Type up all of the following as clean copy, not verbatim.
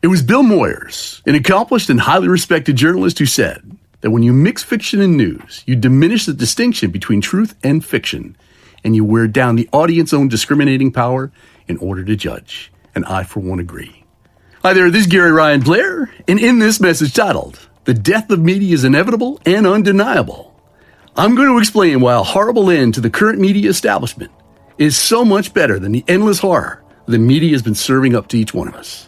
It was Bill Moyers, an accomplished and highly respected journalist, who said that when you mix fiction and news, you diminish the distinction between truth and fiction, and you wear down the audience's own discriminating power in order to judge. And I, for one, agree. Hi there, this is Gary Ryan Blair, and in this message titled, "The Death of Media is Inevitable and Undeniable," I'm going to explain why a horrible end to the current media establishment is so much better than the endless horror the media has been serving up to each one of us.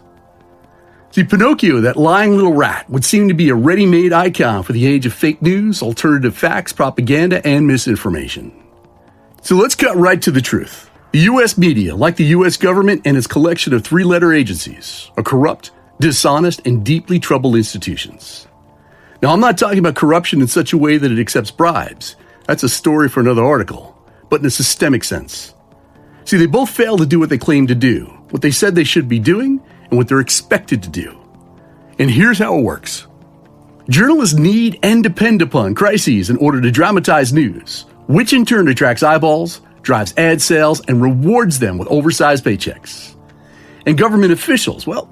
See, Pinocchio, that lying little rat, would seem to be a ready-made icon for the age of fake news, alternative facts, propaganda, and misinformation. So let's cut right to the truth. The U.S. media, like the U.S. government and its collection of three-letter agencies, are corrupt, dishonest, and deeply troubled institutions. Now, I'm not talking about corruption in such a way that it accepts bribes. That's a story for another article, but in a systemic sense. See, they both fail to do what they claim to do, what they said they should be doing, and what they're expected to do. And here's how it works. Journalists need and depend upon crises in order to dramatize news, which in turn attracts eyeballs, drives ad sales, and rewards them with oversized paychecks. And government officials, well,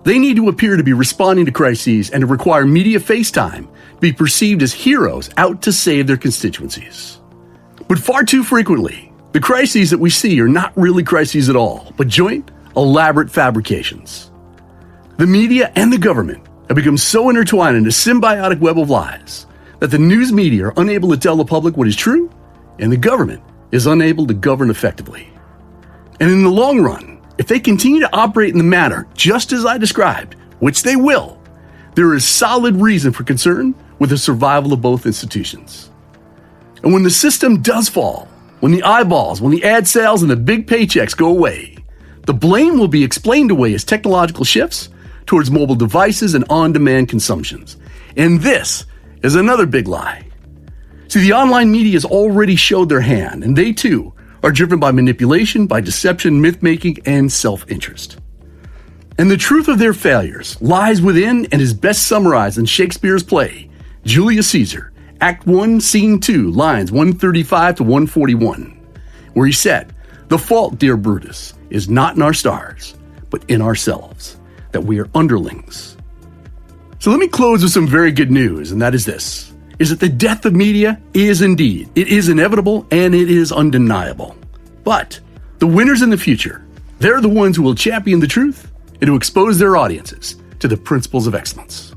they need to appear to be responding to crises and to require media face time to be perceived as heroes out to save their constituencies. But far too frequently, the crises that we see are not really crises at all, but joint, elaborate fabrications. The media and the government have become so intertwined in a symbiotic web of lies that the news media are unable to tell the public what is true, and the government is unable to govern effectively. And in the long run, if they continue to operate in the manner just as I described, which they will, there is solid reason for concern with the survival of both institutions. And when the system does fall, when the eyeballs, when the ad sales and the big paychecks go away, the blame will be explained away as technological shifts towards mobile devices and on-demand consumptions. And this is another big lie. See, the online media has already showed their hand, and they too are driven by manipulation, by deception, myth-making, and self-interest. And the truth of their failures lies within and is best summarized in Shakespeare's play, Julius Caesar, Act 1, Scene 2, lines 135 to 141, where he said, "The fault, dear Brutus, is not in our stars, but in ourselves, that we are underlings." So let me close with some very good news, and that is this, is that the death of media is indeed, it is inevitable and it is undeniable. But the winners in the future, they're the ones who will champion the truth and to expose their audiences to the principles of excellence.